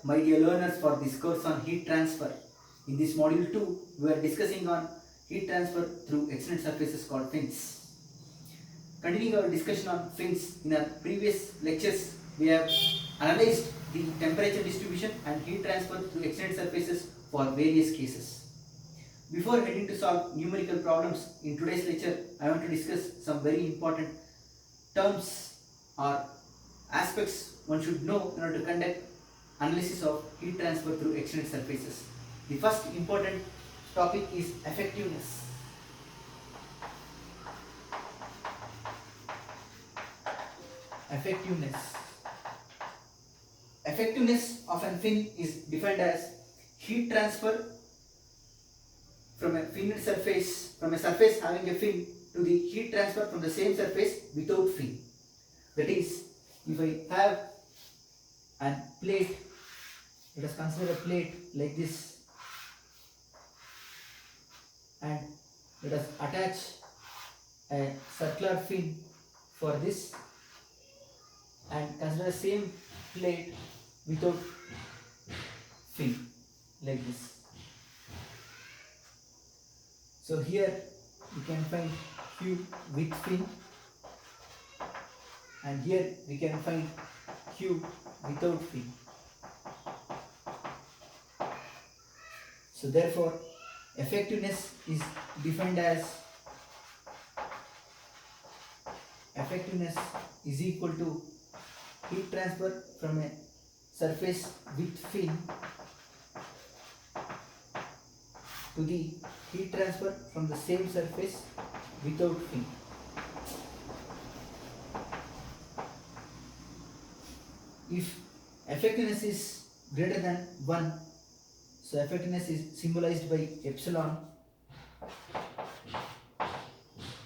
my dear learners, for this course on heat transfer. In this module 2, we are discussing on heat transfer through extended surfaces called fins. Continuing our discussion on fins, in our previous lectures, we have analyzed the temperature distribution and heat transfer through extended surfaces for various cases. Before heading to solve numerical problems, in today's lecture, I want to discuss some very important terms or aspects one should know in order to conduct analysis of heat transfer through extended surfaces. The first important topic is effectiveness. Effectiveness of a fin is defined as heat transfer from a finned surface, from a surface having a fin, to the heat transfer from the same surface without fin. That is, if I have a plate, let us consider a plate like this, and let us attach a circular fin for this, and consider the same plate without fin like this. So here we can find Q with fin, and here we can find Q without fin. So therefore, effectiveness is defined as effectiveness is equal to heat transfer from a surface with fin to the heat transfer from the same surface without fin. If effectiveness is greater than 1, so effectiveness is symbolized by epsilon.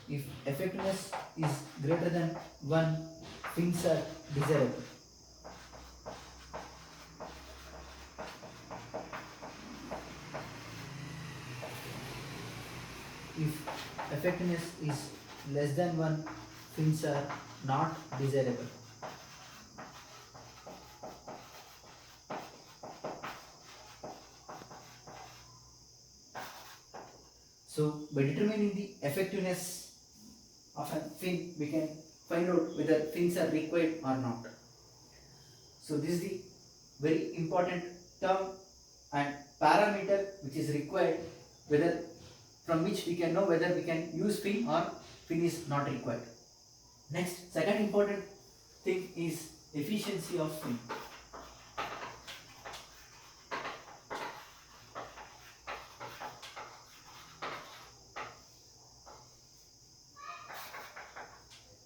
If effectiveness is greater than 1, fins are desirable. If effectiveness is less than 1, fins are not desirable. So by determining the effectiveness of a fin, we can find out whether fins are required or not. So this is the very important term and parameter which is required, whether from which we can know whether we can use fin or fin is not required. Next, second important thing is efficiency of fin.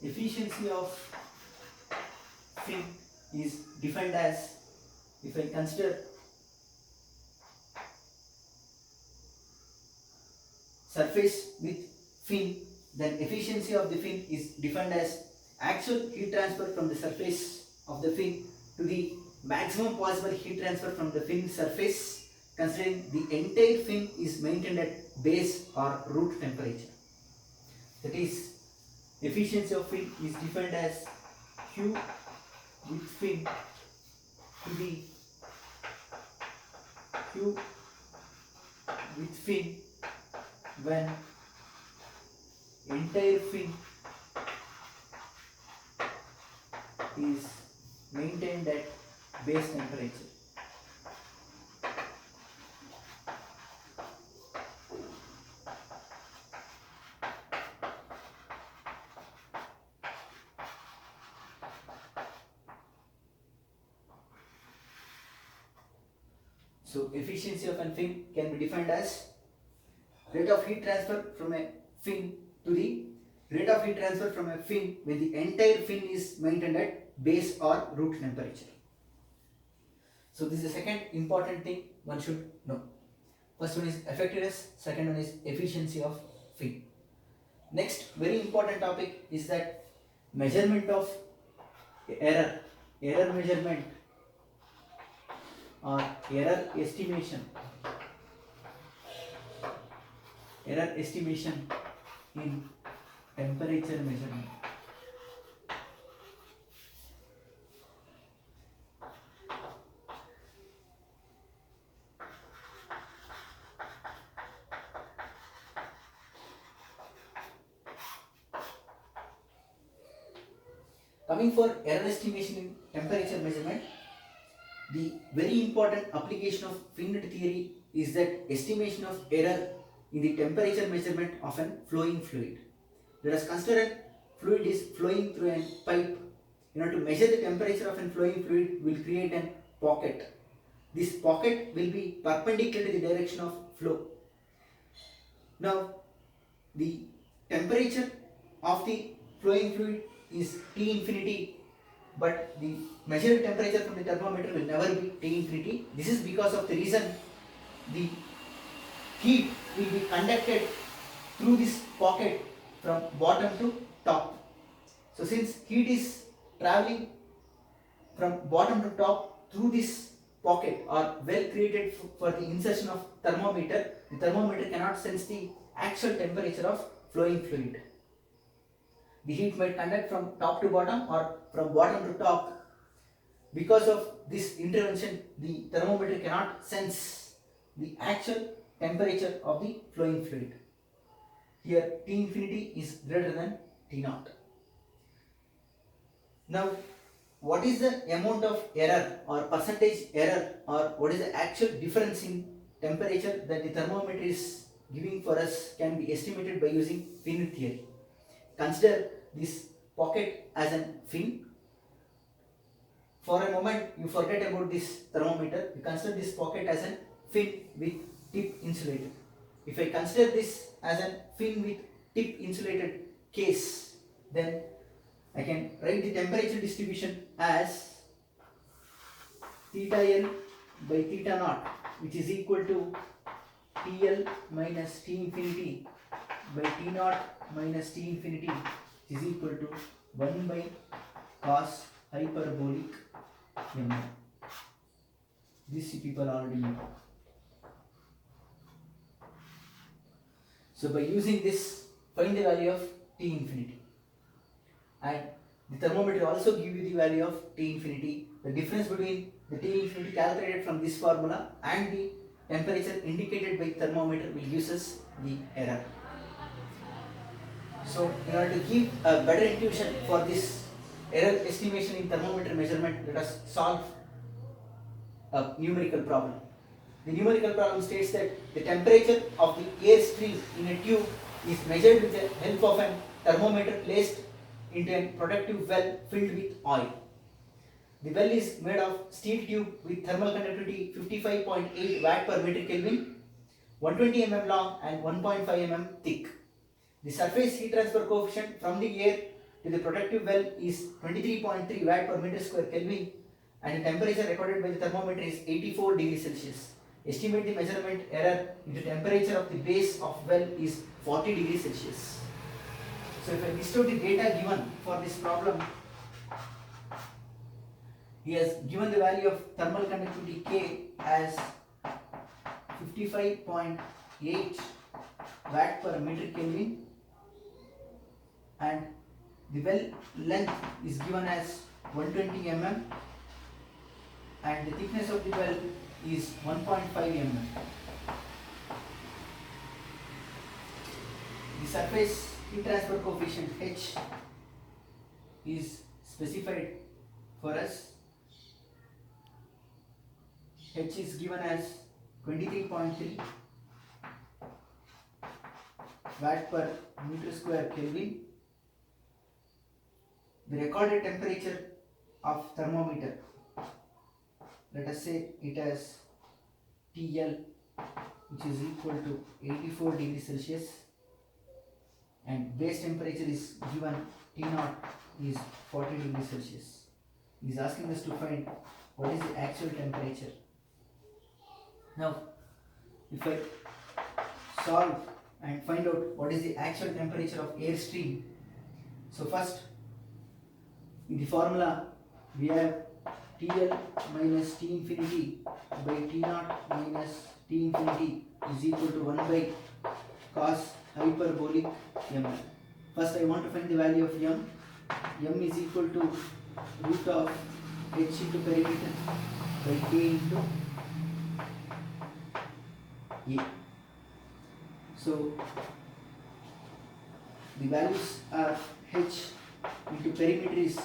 Efficiency of fin is defined as, if I consider surface with fin, then efficiency of the fin is defined as actual heat transfer from the surface of the fin to the maximum possible heat transfer from the fin surface, considering the entire fin is maintained at base or root temperature. That is, efficiency of fin is defined as Q with fin to the Q with fin when entire fin is maintained at base temperature. So efficiency of a fin can be defined as rate of heat transfer from a fin to the rate of heat transfer from a fin when the entire fin is maintained at base or root temperature. So this is the second important thing one should know. First one is effectiveness, second one is efficiency of fin. Next very important topic is that measurement of error measurement or error estimation in temperature measurement. Coming for error estimation in temperature measurement, the very important application of finite theory is that estimation of error in the temperature measurement of a flowing fluid. Let us consider a fluid is flowing through a pipe. In order to measure the temperature of a flowing fluid, we will create a pocket. This pocket will be perpendicular to the direction of flow. Now, the temperature of the flowing fluid is T infinity, but the measured temperature from the thermometer will never be T infinity. This is because of the reason the heat will be conducted through this pocket from bottom to top. So since heat is traveling from bottom to top through this pocket or well created for the insertion of thermometer, the thermometer cannot sense the actual temperature of flowing fluid. The heat might conduct from top to bottom or from bottom to top. Because of this intervention, the thermometer cannot sense the actual temperature of the flowing fluid. Here T infinity is greater than T naught. Now, what is the amount of error or percentage error, or what is the actual difference in temperature that the thermometer is giving for us can be estimated by using finite theory. Consider this pocket as a fin. For a moment you forget about this thermometer, you consider this pocket as a fin with tip insulated. If I consider this as a fin with tip insulated case, then I can write the temperature distribution as theta L by theta naught, which is equal to TL minus T infinity by T naught minus T infinity, which is equal to 1 by cos hyperbolic m. This you people already know. So by using this, find the value of T infinity. And the thermometer also give you the value of T infinity. The difference between the T infinity calculated from this formula and the temperature indicated by thermometer will give us the error. So in order to give a better intuition for this error estimation in thermometer measurement, let us solve a numerical problem. The numerical problem states that the temperature of the air stream in a tube is measured with the help of a thermometer placed into a protective well filled with oil. The well is made of steel tube with thermal conductivity 55.8 watt per meter Kelvin, 120 mm long and 1.5 mm thick. The surface heat transfer coefficient from the air to the protective well is 23.3 watt per meter square Kelvin, and the temperature recorded by the thermometer is 84 degrees Celsius. Estimate the measurement error into temperature of the base of well is 40 degrees Celsius. So if I list out the data given for this problem, he has given the value of thermal conductivity K as 55.8 watt per meter Kelvin, and the well length is given as 120 mm, and the thickness of the well is 1.5 mm. The surface heat transfer coefficient H is specified for us. H is given as 23.3 watt per meter square Kelvin. The recorded temperature of thermometer, let us say it as TL, which is equal to 84 degrees Celsius, and base temperature is given T naught is 40 degrees Celsius. He is asking us to find what is the actual temperature. Now, if I solve and find out what is the actual temperature of air stream, so first in the formula we have TL minus T infinity by T naught minus T infinity is equal to 1 by cos hyperbolic m. First I want to find the value of m. M is equal to root of h into perimeter by k into a. So the values are h into perimeter is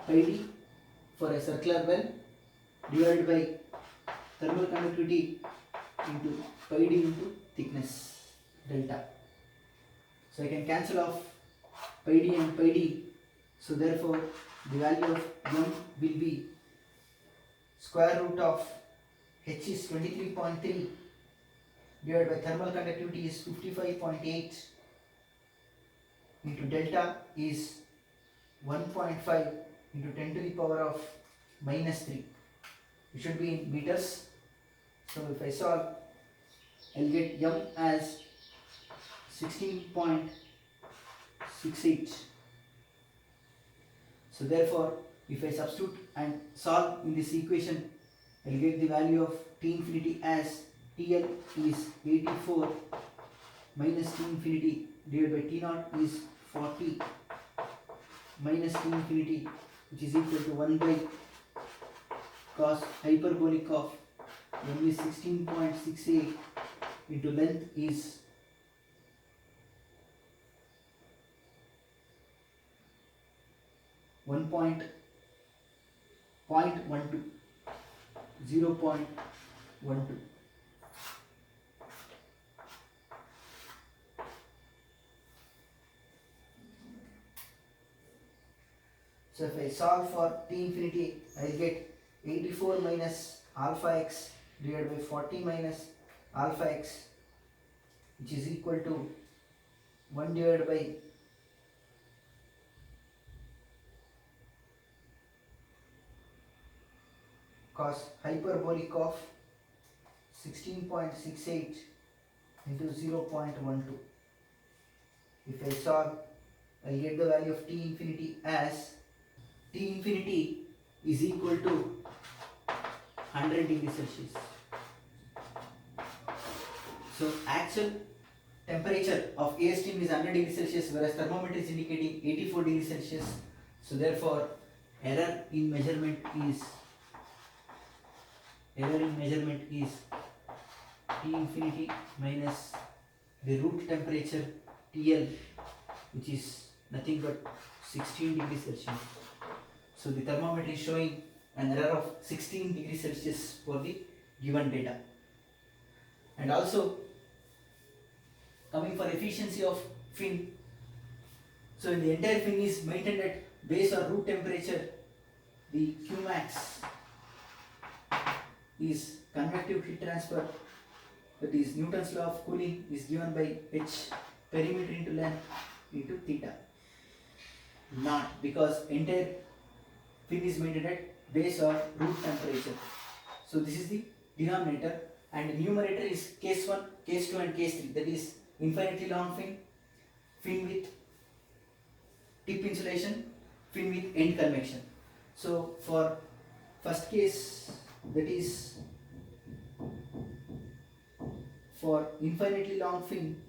pi d for a circular well divided by thermal conductivity into pi d into thickness delta. So I can cancel off pi d and pi d. So therefore the value of m will be square root of h is 23.3 divided by thermal conductivity is 55.8 into delta is 1.5 into 10 to the power of minus 3. It should be in meters. So if I solve, I'll get m as 16.68. So therefore, if I substitute and solve in this equation, I'll get the value of T infinity as TL is 84 minus T infinity divided by T naught is 40 minus T infinity, which is equal to 1 by cos hyperbolic of m is 16.68 into length is 1.12 0.12. So if I solve for T infinity, I will get 84 minus alpha x divided by 40 minus alpha x, which is equal to 1 divided by cos hyperbolic of 16.68 into 0.12. If I solve, I will get the value of T infinity as T infinity is equal to 100 degrees Celsius. So actual temperature of air stream is 100 degrees Celsius, whereas thermometer is indicating 84 degrees Celsius. So therefore error in measurement is T infinity minus the root temperature TL, which is nothing but 16 degrees Celsius. So the thermometer is showing an error of 16 degrees Celsius for the given data. And also coming for efficiency of fin, so the entire fin is maintained at base or root temperature. The Qmax is convective heat transfer, that is Newton's law of cooling, is given by h perimeter into length into theta naught, because entire fin is maintained at base or root temperature. So this is the denominator, and the numerator is case 1, case 2 and case 3, that is infinitely long fin, fin with tip insulation, fin with end convection. So for first case, that is for infinitely long fin,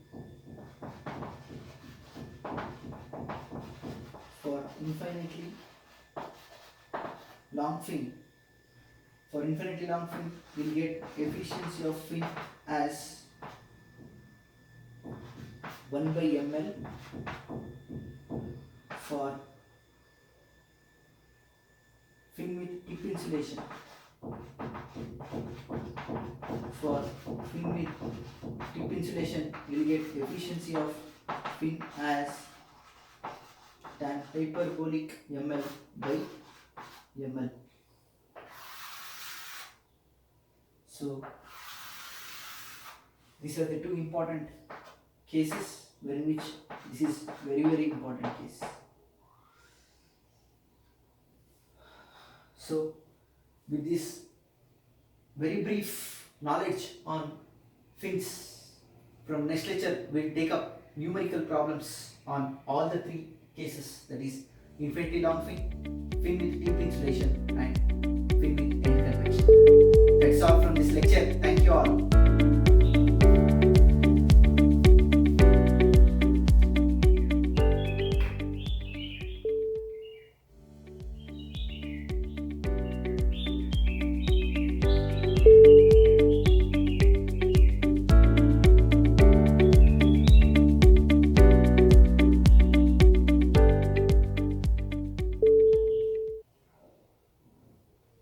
for infinitely long fin we'll get efficiency of fin as 1 by ml for fin with tip insulation. For fin with tip insulation, you will get efficiency of fin as tan hyperbolic ml by ml. So these are the two important cases in which this is very important case. So with this very brief knowledge on fins, from next lecture we will take up numerical problems on all the three cases, that is infinitely long fin, fin with tip insulation and fin with end convection. That's all from this lecture. Thank you.